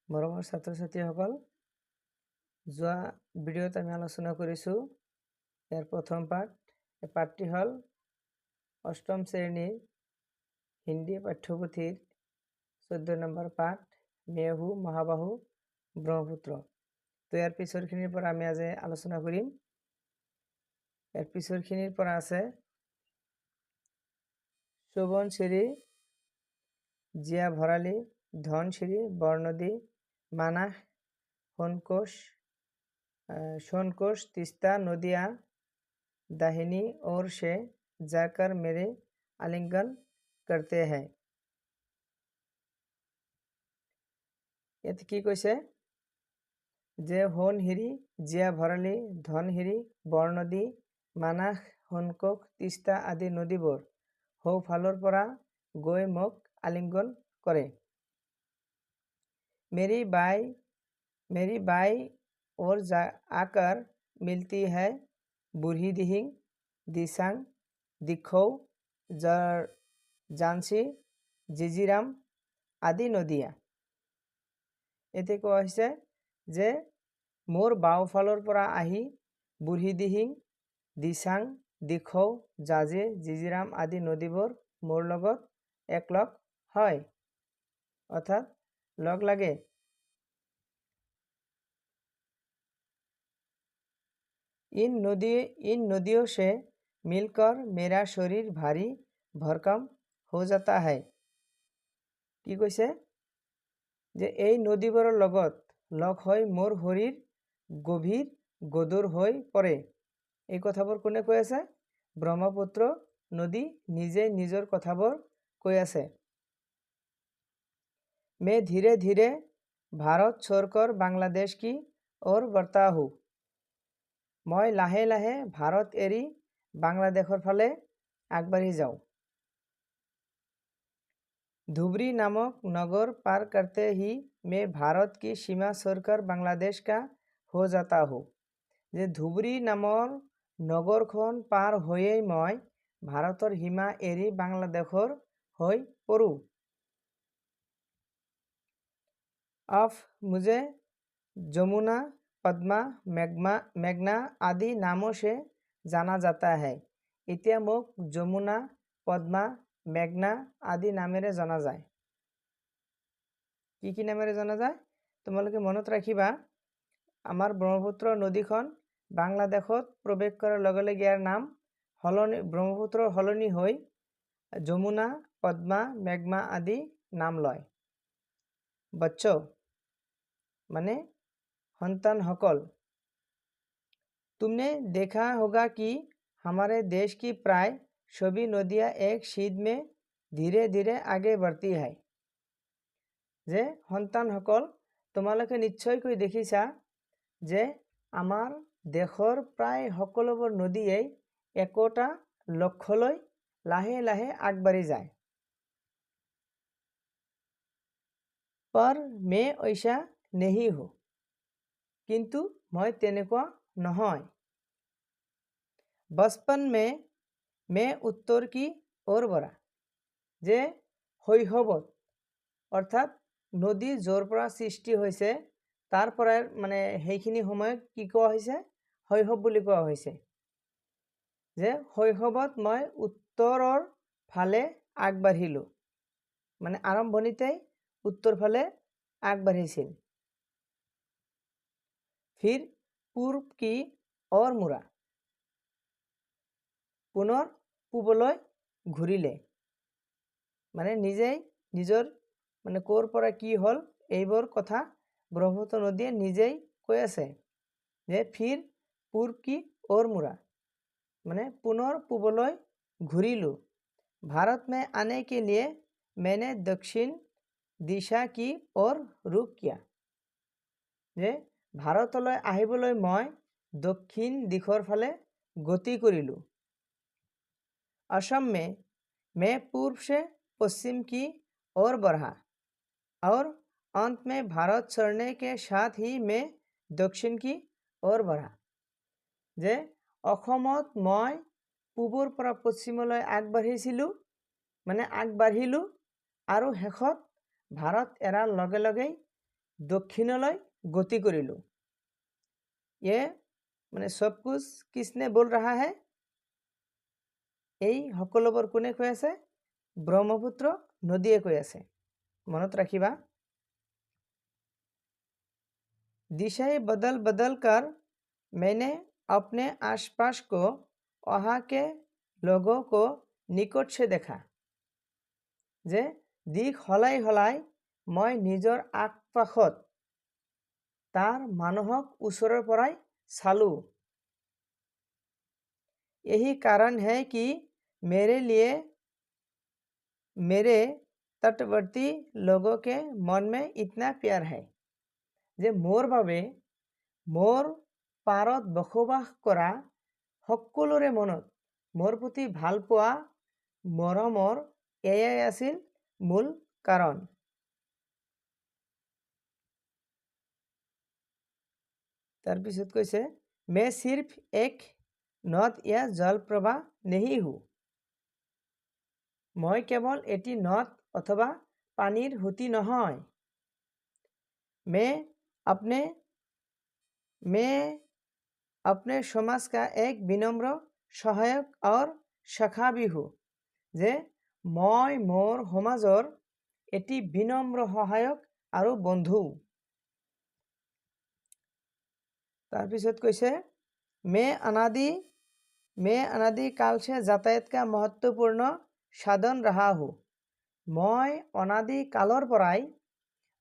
মৰমৰ ছাত্ৰ ছাত্ৰীসকল, যোৱা ভিডিঅ'ত আমি আলোচনা কৰিছোঁ ইয়াৰ প্ৰথম পাঠ। এই পাঠটি হ'ল অষ্টম শ্ৰেণীৰ হিন্দী পাঠ্যপুথিৰ 14 নম্বৰ পাঠ, মেহু মহাবাহু ব্ৰহ্মপুত্ৰ। তো ইয়াৰ পিছৰখিনিৰ পৰা আমি আজি আলোচনা কৰিম। ইয়াৰ পিছৰখিনিৰ পৰা আছে সোৱণশিৰি, জীয়া ভৰালী, ধনশিৰি, বৰনদী, মানাহ, सोनकोश, तीस्ता नदियाँ, दाहिनी ओर से जाकर मेरे आलिंगन करते हैं। ইয়াত কি কৈছে যে সোণশিৰি, জীয়া ভৰালী, ধনশিৰি, বৰনদী, মানাহ, সোণকোশ, তিস্তা আদি নদীবোৰ সোঁফালৰ পৰা গৈ মোক আলিংগন কৰে। मेरी बाई और आकर मिलती है बूढ़ी दिहिंग, दिसांग, दिखौ, झांसी, जिजिराम आदि नदिया। এতে কোৱা হৈছে যে মোৰ বাওঁফালৰ পৰা আহি বুঢ়ী দিহিং, দিচাং, দিখৌ, জাঁজি, জিজিৰাম আদি নদীবোৰ মোৰ লগত একলগ হয়, অৰ্থাৎ লগ লাগে। इन नदियों से मिलकर मेरा शरीर भारी भरकम हो जाता है। কি কৈছে যে এই নদীবোৰৰ লগত লগ হৈ মোৰ শৰীৰ গভীৰ গধুৰ হৈ পৰে। এই কথাবোৰ কোনে কৈ আছে? ব্ৰহ্মপুত্ৰ নদী নিজে নিজৰ কথাবোৰ কৈ আছে। मैं धीरे धीरे भारत छोड़कर बांग्लादेश की ओर बढ़ता हूँ। মই লাহে লাহে ভাৰত এৰি বাংলাদেশৰ ফালে আগবাঢ়ি যাওঁ। धुबरी नामक नगर पार करते ही मैं भारत की सीमा छोड़कर बांग्लादेश का हो जाता हूँ। যে ধুবুৰী নামৰ নগৰখন পাৰ হৈয়েই মই ভাৰতৰ সীমা এৰি বাংলাদেশৰ হৈ পৰোঁ। अब मुझे যমুনা, पद्मा, मेघना आदि नामों से जाना जाता है। এতিয়া মোক যমুনা, পদ্মা, মেঘনা আদি নামেৰে জনা যায়। কি কি নামেৰে জনা যায়? তোমালোকে মনত ৰাখিবা, আমাৰ ব্ৰহ্মপুত্ৰ নদীখন বাংলাদেশত প্ৰৱেশ কৰাৰ লগে লগে ইয়াৰ নাম ব্ৰহ্মপুত্ৰৰ সলনি হৈ যমুনা, পদ্মা, মেঘনা আদি নাম লয়। बच्चों माने संतान हकल, तुमने देखा होगा कि हमारे देश की प्राय सभी नदियाँ एक सीध में धीरे धीरे आगे बढ़ती है। যে সন্তান হকল, তোমালোকে নিশ্চয়কৈ দেখিছা যে আমাৰ দেশৰ প্ৰায় সকলোবোৰ নদীয়েই একোটা লক্ষ্যলৈ লাহে লাহে আগবাঢ়ি যায়। पर मैं ऐसा नहीं हूँ, किंतु मैं तेनेकुआ নহয়। बचपन में मैं उत्तर की ओर बढ़ा, যে শৈশৱত অৰ্থাৎ নদী য'ৰ পৰা সৃষ্টি হৈছে তাৰ পৰাই মানে সেইখিনি সময়ক কি কোৱা হৈছে? শৈশৱ বুলি কোৱা হৈছে। যে শৈশৱত মই উত্তৰৰ ফালে আগবাঢ়িলোঁ, মানে আৰম্ভণিতেই উত্তৰ ফালে আগবাঢ়িছিল। फिर पूर्व की ओर मुड़ा, পুনৰ পূবলৈ ঘূৰিলে। মানে নিজেই নিজৰ মানে ক'ৰ পৰা কি হ'ল এইবোৰ কথা ব্ৰহ্মপুত্ৰ নদীয়ে নিজেই কৈ আছে। যে ফিৰ পূৰ্ব কি ওৰ মুৰা, মানে পুনৰ পূবলৈ ঘূৰিলোঁ। भारत में आने के लिए मैंने दक्षिण दिशा की ओर रुख किया। যে ভাৰতলৈ আহিবলৈ মই দক্ষিণ দিশৰ ফালে গতি কৰিলোঁ। असम में मैं पूर्व से पश्चिम की ओर बढ़ा और अंत में भारत छोड़ने के साथ ही मैं दक्षिण की ओर बढ़ा। যে অসমত মই পূবৰ পৰা পশ্চিমলৈ আগবাঢ়িছিলোঁ, মানে আগবাঢ়িলোঁ আৰু শেষত ভাৰত এৰাৰ লগে লগেই दक्षिणলৈ गति करिलो। ये মানে सब कुछ किसने बोल रहा है? এই সকলোবোৰ কোনে কৈ আছে? ব্ৰহ্মপুত্ৰ নদীয়ে কৈ আছে। মনত ৰাখিবা। दिशाएं बदल बदल कर मैंने अपने आसपास को वहाँ के लोगों को निकट से देखा। যে দিশ সলাই সলাই মই নিজৰ আশপাশত তাৰ মানুহক ওচৰৰ পৰাই চালো। यही कारण है कि मेरे लिए मेरे तटवर्ती लोगों के मन में इतना प्यार है। যে মোৰ বাবে মোৰ পাৰত বসবাস কৰা সকলোৰে মনত মোৰ প্ৰতি ভাল পোৱা মৰমৰ এয়াই আছিল মূল কাৰণ। তাৰপিছত কৈছে मैं सिर्फ एक नद या जलप्रवाह नहीं हूँ। মই কেৱল এটি নদ অথবা পানীৰ সুঁতি নহয়। मैं अपने समाज का एक विनम्र सहायक और सखा भी हूँ। যে মই মোৰ সমাজৰ এটি বিনম্ৰ সহায়ক আৰু বন্ধু। তাৰপিছত কৈছে मैं अनादि काल से यातायात का महत्वपूर्ण साधन रहा हूँ। মই অনাদি কালৰ পৰাই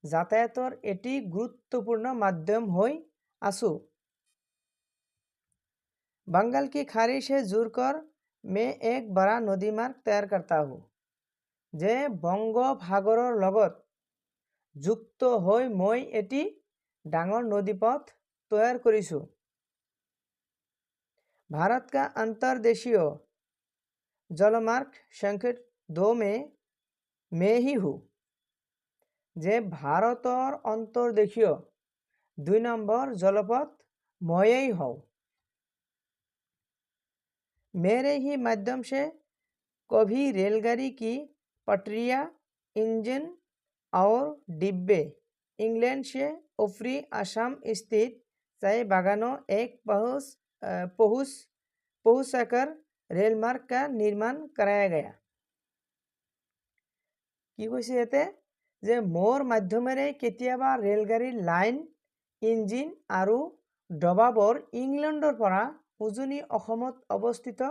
যাতায়াতৰ এটি গুৰুত্বপূৰ্ণ মাধ্যম হৈ আছো। बंगाल की खाड़ी से जुड़कर मैं एक बड़ा नदी मार्ग तैयार करता हूँ। যে বংগোপসাগৰৰ লগত যুক্ত হৈ মই এটি ডাঙৰ নদীপথ তৈয়াৰ কৰিছো। भारत का अंतर्देशीय जलमार्ग संख्या 2 में मैं ही हूँ। যে ভাৰতৰ অন্তৰ্দেশীয় 2 নম্বৰ জলপথ ময়েই হওঁ। मेरे ही माध्यम से कभी रेलगाड़ी की पटरियां, इंजन और डिब्बे इंग्लैंड से ऊपरी असम स्थित चाय बागानों एक पहुंचाकर रेलमार्ग का निर्माण कराया गया। কি কৈছে ইয়াতে? যে মোৰ মাধ্যমেৰে কেতিয়াবা ৰেলগাড়ীৰ লাইন, ইঞ্জিন আৰু ডবাবোৰ ইংলেণ্ডৰ পৰা উজনি অসমত অৱস্থিত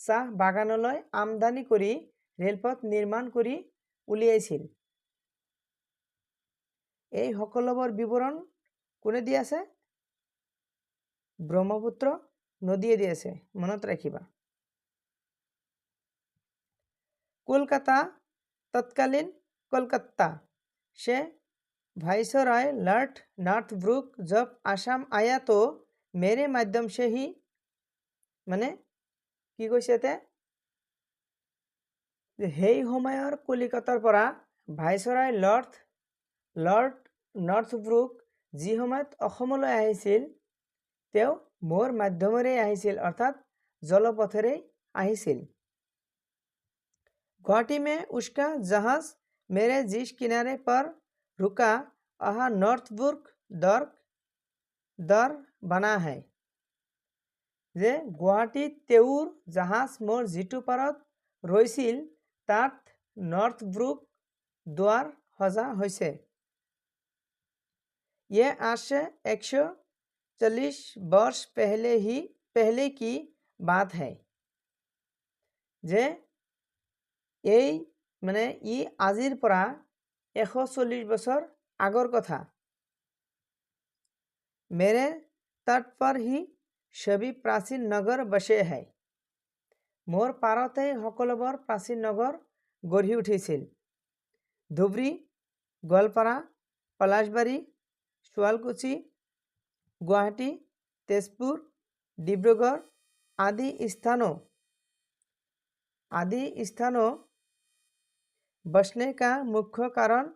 চাহ বাগানলৈ আমদানি কৰি ৰেলপথ নিৰ্মাণ কৰি উলিয়াইছিল। এই সকলোবোৰ বিৱৰণ কোনে দি আছে? ব্ৰহ্মপুত্ৰ নদীয়ে দি আছে। মনত ৰাখিবা। কলকাতা तत्कालीन कोलकाता से वाइसरॉय लॉर्ड नॉर्थब्रुक जब आसाम आया तो मेरे माध्यम से ही মানে কি কৈছে ইয়াতে? সেই সময়ৰ কলিকতাৰ পৰা ভাইচৰয় লৰ্ড নৰ্থব্ৰুক যি সময়ত অসমলৈ আহিছিল তেওঁ মোৰ মাধ্যমেৰে আহিছিল, অৰ্থাৎ জলপথেৰে আহিছিল। गुवाहाटी में उसका जहाज मेरे जिस किनारे पर रुका वहाँ नॉर्थब्रुक दर बना है। যে গুৱাহাটীত তেওঁৰ জাহাজ মোৰ যিটো পাৰত ৰৈছিল তাত নৰ্থব্ৰুক দুৱাৰ সজা হৈছে। ये आज से 140 वर्ष पहले की बात है। যে এই মানে ই আজিৰ পৰা 140 বছৰ আগৰ কথা। मेरे तट पर ही सभी प्राचीन नगर बसे हैं। মোৰ পাৰতেই সকলোবোৰ প্ৰাচীন নগৰ গঢ়ি উঠিছিল। ধুবুৰী, গোৱালপাৰা, পলাশবাৰী, শুৱালকুছি, গুৱাহাটী, তেজপুৰ, ডিব্ৰুগড় आदि स्थानों बसने का मुख्य कारण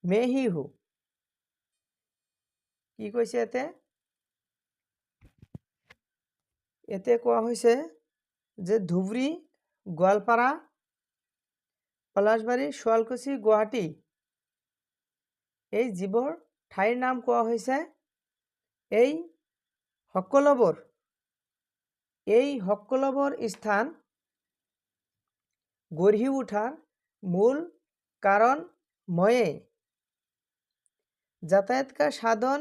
मैं ही हूँ। কি কৈছে ইয়াতে? ইয়াতে কোৱা হৈছে যে ধুবুৰী, গোৱালপাৰা, পলাশবাৰী, শুৱালকুছি, গুৱাহাটী এই যিবোৰ ঠাইৰ নাম কোৱা হৈছে। এই সকলোবোৰ স্থান গঢ়ি উঠাৰ মূল কাৰণ ময়ে যাতায়াত का साधन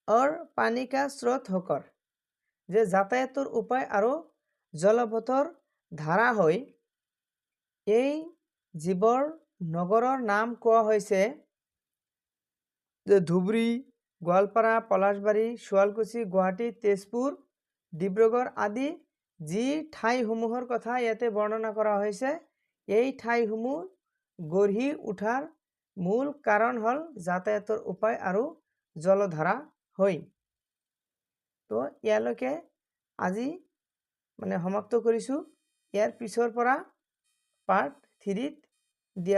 और पानी का स्रोत होकर, যে যাতায়াতৰ উপায় আৰু জলপথৰ ধাৰা হৈ এই যিবোৰ নগৰৰ নাম কোৱা হৈছে, যে ধুবুৰী, গোৱালপাৰা, পলাশবাৰী, শুৱালকুছি, গুৱাহাটী, তেজপুৰ, ডিব্ৰুগড় আদি যি ঠাইসমূহৰ কথা ইয়াতে বৰ্ণনা কৰা হৈছে, এই ঠাইসমূহ গঢ়ি উঠাৰ মূল কাৰণ হ'ল যাতায়াতৰ উপায় আৰু জলধাৰা হৈ। তো ইয়ালৈকে আজি সমাপ্ত কৰিছোঁ। ইয়াৰ পিছৰ পৰা পাৰ্ট 3ত